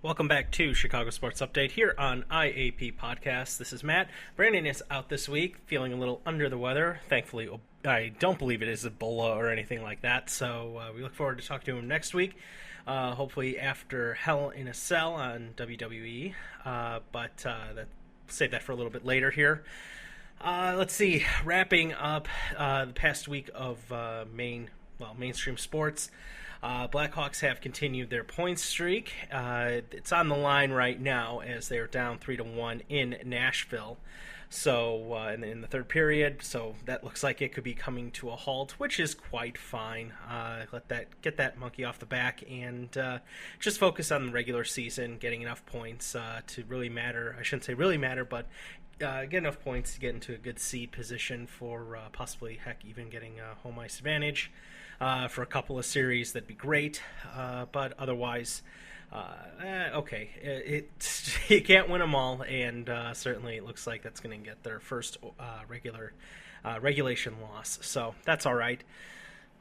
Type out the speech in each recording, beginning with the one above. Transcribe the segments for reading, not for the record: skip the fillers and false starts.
Welcome back to Chicago Sports Update here on IAP Podcast. This is Matt. Brandon is out this week, feeling a little under the weather. Thankfully, I don't believe it is Ebola or anything like that, so we look forward to talking to him next week, hopefully after Hell in a Cell on WWE, but save that for a little bit later here. Let's see, wrapping up the past week of mainstream sports. Blackhawks have continued their points streak. It's on the line right now as they're down 3-1 in Nashville. So in the third period, so that looks like it could be coming to a halt, which is quite fine. Get that monkey off the back and just focus on the regular season, getting enough points to really matter. I shouldn't say really matter, but get enough points to get into a good seed position for possibly, even getting a home ice advantage. For a couple of series, that'd be great. But otherwise, okay. You can't win them all, and certainly it looks like that's going to get their first regulation loss. So that's all right.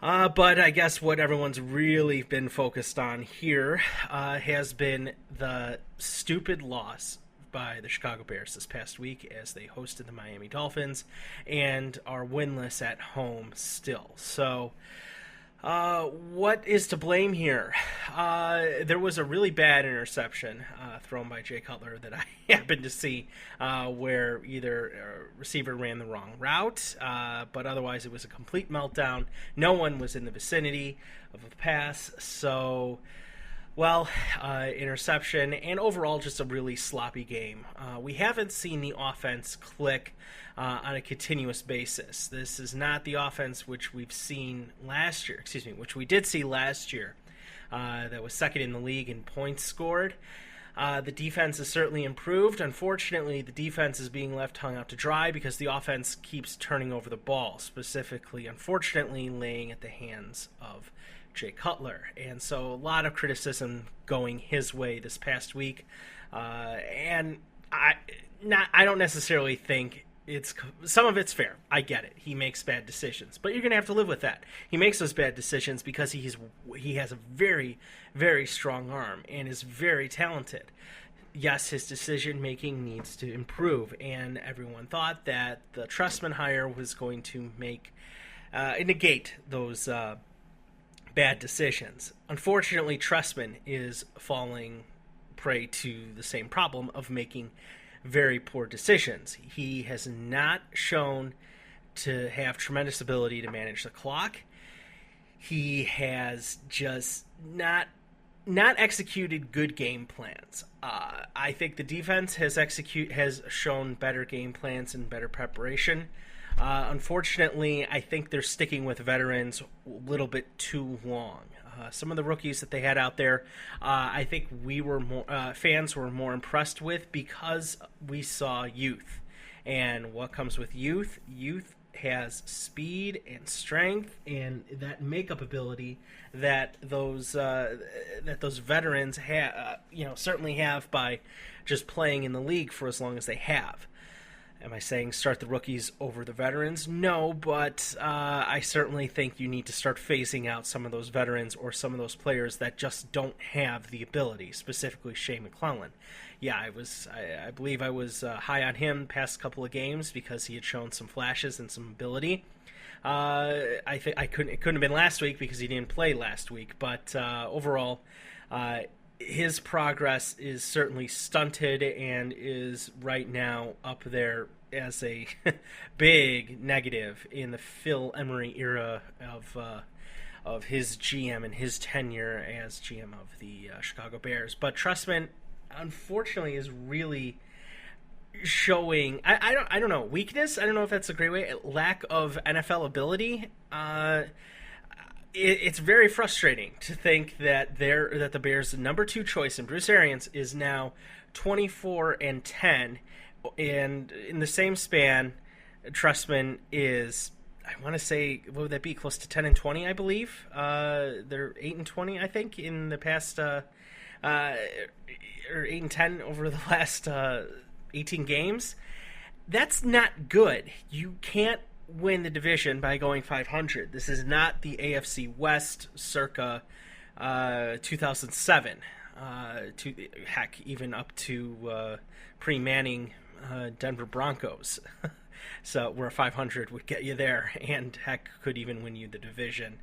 But I guess what everyone's really been focused on here has been the stupid loss by the Chicago Bears this past week as they hosted the Miami Dolphins and are winless at home still. So what is to blame here? There was a really bad interception thrown by Jay Cutler that I happened to see where either a receiver ran the wrong route, but otherwise it was a complete meltdown. No one was in the vicinity of a pass, so... interception, and overall just a really sloppy game. We haven't seen the offense click on a continuous basis. This is not the offense which we've seen last year, which we did see last year. That was second in the league in points scored. The defense has certainly improved. Unfortunately, the defense is being left hung out to dry because the offense keeps turning over the ball, specifically, unfortunately, laying at the hands of Jay Cutler. And so a lot of criticism going his way this past week. And I don't necessarily think some of it's fair. I get it. He makes bad decisions, but you're going to have to live with that. He makes those bad decisions because he has a very, very strong arm and is very talented. Yes, his decision-making needs to improve, and everyone thought that the Trustman hire was going to negate those bad decisions. Unfortunately, Trustman is falling prey to the same problem of making very poor decisions. He has not shown to have tremendous ability to manage the clock. He has just not executed good game plans. I think the defense has shown better game plans and better preparation. Unfortunately, I think they're sticking with veterans a little bit too long. Some of the rookies that they had out there, I think fans were more impressed with because we saw youth. And what comes with youth? Youth has speed and strength and that makeup ability that those veterans certainly have by just playing in the league for as long as they have. Am I saying start the rookies over the veterans? No, but I certainly think you need to start phasing out some of those veterans or some of those players that just don't have the ability, specifically Shea McClellan. Yeah, I believe I was high on him past couple of games because he had shown some flashes and some ability. I think it couldn't have been last week because he didn't play last week, but overall, his progress is certainly stunted and is right now up there as a big negative in the Phil Emery era of his GM and his tenure as GM of the Chicago Bears. But Trustman, unfortunately, is really showing I don't know, weakness. I don't know if that's a great way. Lack of NFL ability. It's very frustrating to think that the Bears' number 2 choice in Bruce Arians is now 24-10, and in the same span, Trustman is, I want to say, what would that be? Close to 10-20, I believe. They're 8-20, I think, in the past, or 8-10 over the last 18 games. That's not good. You can't win the division by going 500. This is not the AFC West circa 2007. to heck, even up to pre-Manning Denver Broncos. So where 500 would get you there, and heck, could even win you the division.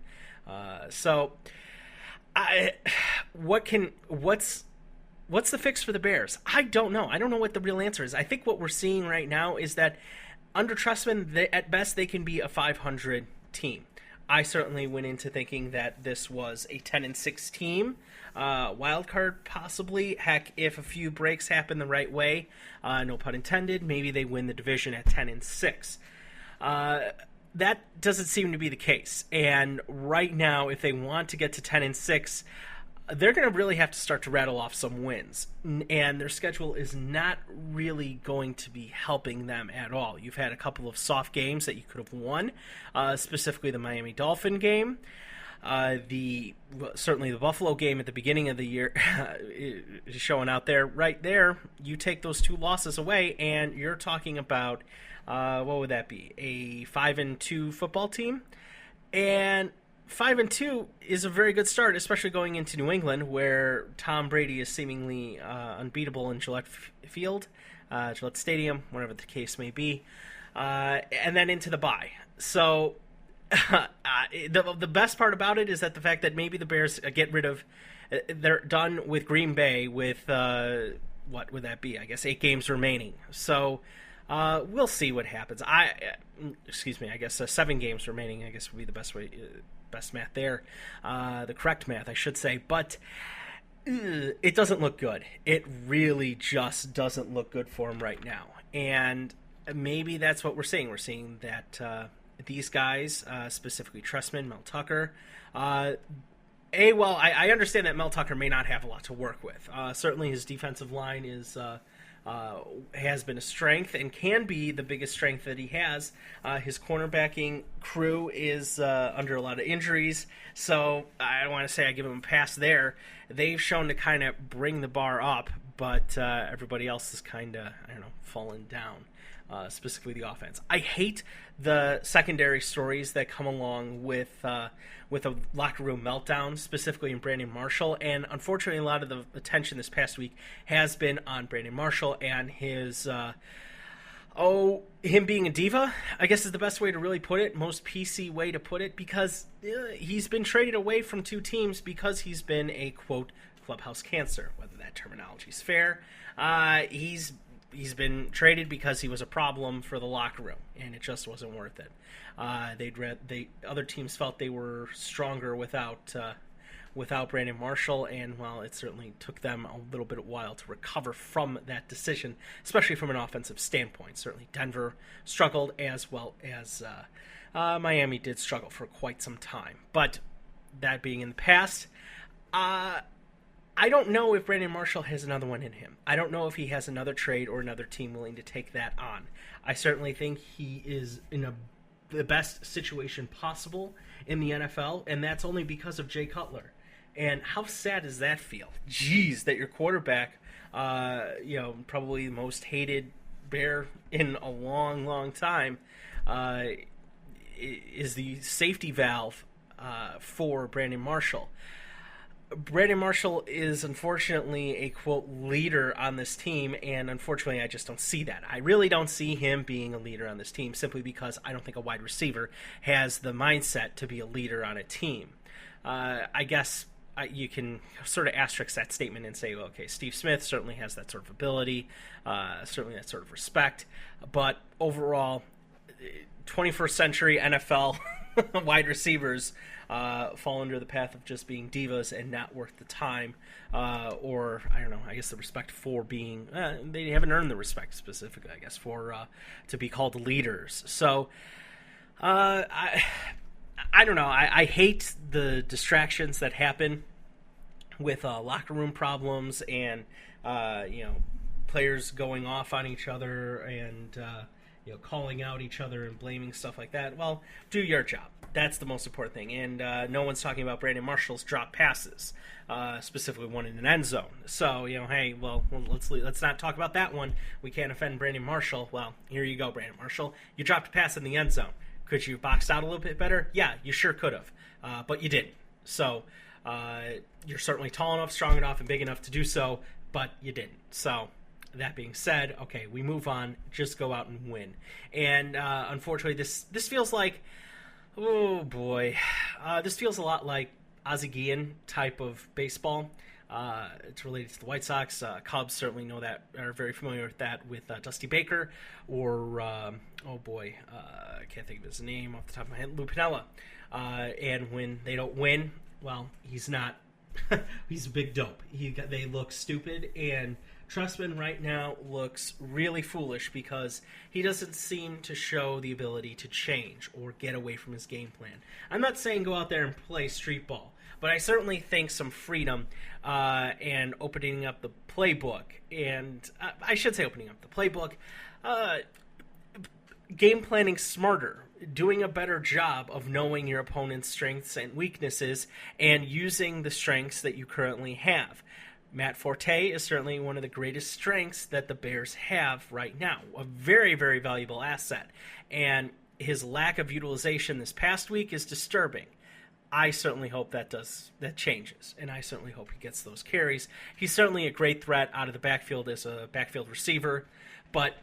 What's the fix for the Bears? I don't know. I don't know what the real answer is. I think what we're seeing right now is that under Trustman, at best, they can be a 500 team. I certainly went into thinking that this was a 10-6 team. Wild card, possibly. Heck, if a few breaks happen the right way, no pun intended, maybe they win the division at 10-6. That doesn't seem to be the case. And right now, if they want to get to 10-6, they're going to really have to start to rattle off some wins. And their schedule is not really going to be helping them at all. You've had a couple of soft games that you could have won, specifically the Miami Dolphin game. Certainly the Buffalo game at the beginning of the year is showing out there. Right there, you take those two losses away, and you're talking about, what would that be, a 5-2 football team? And 5-2 is a very good start, especially going into New England, where Tom Brady is seemingly unbeatable in Gillette Stadium, whatever the case may be, and then into the bye. So the best part about it is that the fact that maybe the Bears get rid of, they're done with Green Bay with, what would that be? I guess 8 games remaining. So we'll see what happens. I guess 7 games remaining, I guess would be the best math there. The correct math, I should say. But it doesn't look good. It really just doesn't look good for him right now. And maybe that's what we're seeing. We're seeing that these guys, specifically Trestman, Mel Tucker, I understand that Mel Tucker may not have a lot to work with. Certainly his defensive line has been a strength and can be the biggest strength that he has. His cornerbacking crew is under a lot of injuries, so I don't want to say I give him a pass there. They've shown to kind of bring the bar up, but everybody else is kind of, fallen down, specifically the offense. I hate the secondary stories that come along with a locker room meltdown, specifically in Brandon Marshall, and unfortunately a lot of the attention this past week has been on Brandon Marshall and his him being a diva, I guess is the best way to really put it, most PC way to put it, because he's been traded away from 2 teams because he's been a, quote, clubhouse cancer, whether that terminology is fair. He's been traded because he was a problem for the locker room, and it just wasn't worth it. Other teams felt they were stronger without Brandon Marshall, and while it certainly took them a little bit of while to recover from that decision, especially from an offensive standpoint. Certainly Denver struggled, as well as Miami did struggle for quite some time. But that being in the past, I don't know if Brandon Marshall has another one in him. I don't know if he has another trade or another team willing to take that on. I certainly think he is in the best situation possible in the NFL, and that's only because of Jay Cutler. And how sad does that feel? Jeez, that your quarterback, probably the most hated Bear in a long, long time, is the safety valve for Brandon Marshall. Brandon Marshall is unfortunately a, quote, leader on this team, and unfortunately I just don't see that. I really don't see him being a leader on this team, simply because I don't think a wide receiver has the mindset to be a leader on a team. I guess you can sort of asterisk that statement and say, well, okay, Steve Smith certainly has that sort of ability, certainly that sort of respect, but overall, 21st century NFL wide receivers fall under the path of just being divas and not worth the time, or I don't know, I guess the respect for being, they haven't earned the respect specifically, I guess, for to be called leaders. So I don't know, I hate the distractions that happen with locker room problems and players going off on each other and calling out each other and blaming stuff like that. Well, do your job. That's the most important thing. And no one's talking about Brandon Marshall's drop passes, specifically one in an end zone. So, hey, well, let's not talk about that one. We can't offend Brandon Marshall. Well, here you go, Brandon Marshall. You dropped a pass in the end zone. Could you box out a little bit better? Yeah, you sure could have, but you didn't. So You're certainly tall enough, strong enough, and big enough to do so, but you didn't. So that being said, okay, we move on. Just go out and win. And unfortunately, this feels like, oh boy, this feels a lot like Ozzie Guillen type of baseball. It's related to the White Sox. Cubs certainly know that, are very familiar with that, with Dusty Baker, or I can't think of his name off the top of my head, Lou Piniella. And when they don't win, well, he's not. He's a big dope. They look stupid, and Trustman right now looks really foolish because he doesn't seem to show the ability to change or get away from his game plan. I'm not saying go out there and play street ball, but I certainly think some freedom and opening up the playbook, and I should say opening up the playbook, game planning smarter, doing a better job of knowing your opponent's strengths and weaknesses and using the strengths that you currently have. Matt Forte is certainly one of the greatest strengths that the Bears have right now, a very, very valuable asset, and his lack of utilization this past week is disturbing. I certainly hope that changes, and I certainly hope he gets those carries. He's certainly a great threat out of the backfield as a backfield receiver, but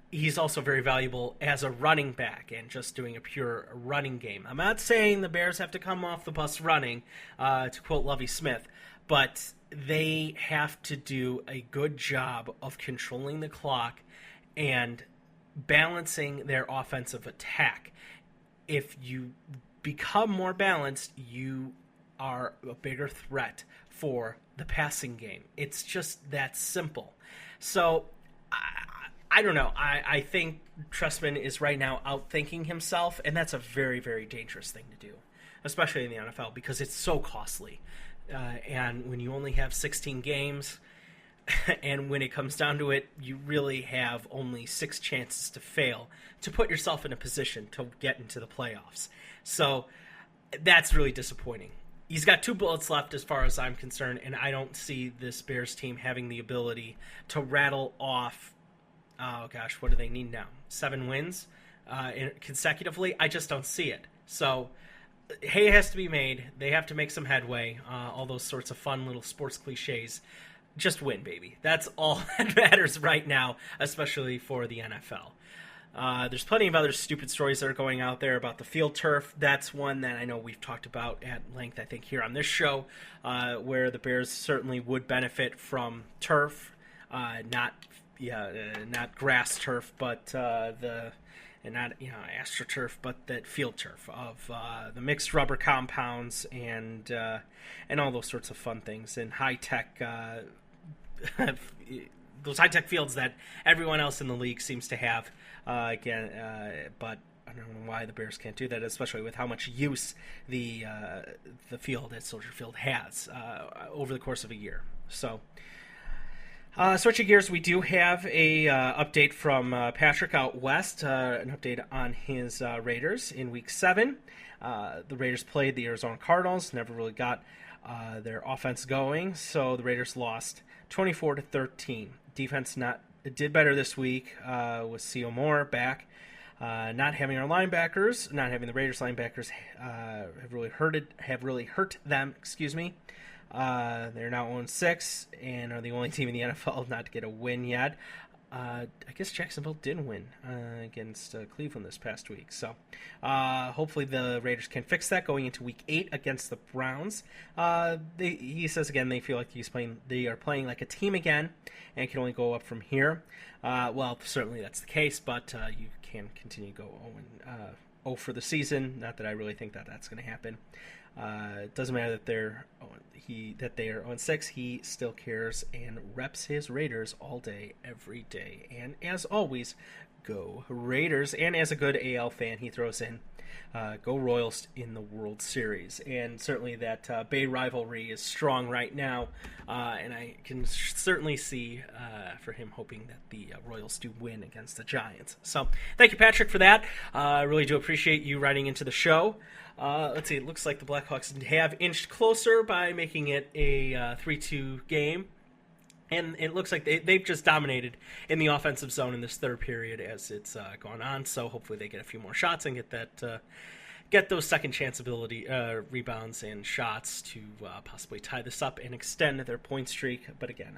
he's also very valuable as a running back and just doing a pure running game. I'm not saying the Bears have to come off the bus running, to quote Lovie Smith, but they have to do a good job of controlling the clock and balancing their offensive attack. If you become more balanced, you are a bigger threat for the passing game. It's just that simple. So, I don't know. I think Trustman is right now outthinking himself, and that's a very, very dangerous thing to do, especially in the NFL, because it's so costly. And when you only have 16 games, and when it comes down to it, you really have only 6 chances to fail to put yourself in a position to get into the playoffs. So that's really disappointing. He's got 2 bullets left as far as I'm concerned, and I don't see this Bears team having the ability to rattle off, oh gosh, what do they need now? 7 wins consecutively? I just don't see it. So hay has to be made. They have to make some headway. All those sorts of fun little sports cliches. Just win, baby. That's all that matters right now, especially for the NFL. There's plenty of other stupid stories that are going out there about the field turf. That's one that I know we've talked about at length, I think, here on this show, where the Bears certainly would benefit from turf, not grass turf, but not astroturf, but that field turf of the mixed rubber compounds and all those sorts of fun things and high tech. Those high-tech fields that everyone else in the league seems to have, but I don't know why the Bears can't do that, especially with how much use the field at Soldier Field has over the course of a year. So, switching gears, we do have a update from Patrick out west, an update on his Raiders in Week 7. The Raiders played the Arizona Cardinals, never really got their offense going, so the Raiders lost 24-13. Defense did better this week with C.O. Moore back. Not having our linebackers, not having the Raiders linebackers have really hurt them. Excuse me. They're now 0-6 and are the only team in the NFL not to get a win yet. I guess Jacksonville did win against Cleveland this past week. So hopefully the Raiders can fix that going into Week 8 against the Browns. He says again they feel like they are playing like a team again and can only go up from here. Well, certainly that's the case, but you can continue to go 0 for the season. Not that I really think that that's going to happen. It doesn't matter that they are 0-6. He still cares and reps his Raiders all day, every day. And as always, go Raiders. And as a good AL fan, he throws in go Royals in the World Series. And certainly that Bay rivalry is strong right now. And I can certainly see for him hoping that the Royals do win against the Giants. So thank you, Patrick, for that. I really do appreciate you writing into the show. Let's see, it looks like the Blackhawks have inched closer by making it a 3-2 game. And it looks like they've just dominated in the offensive zone in this third period as it's gone on. So hopefully they get a few more shots and get get those second chance ability rebounds and shots to possibly tie this up and extend their point streak. But again,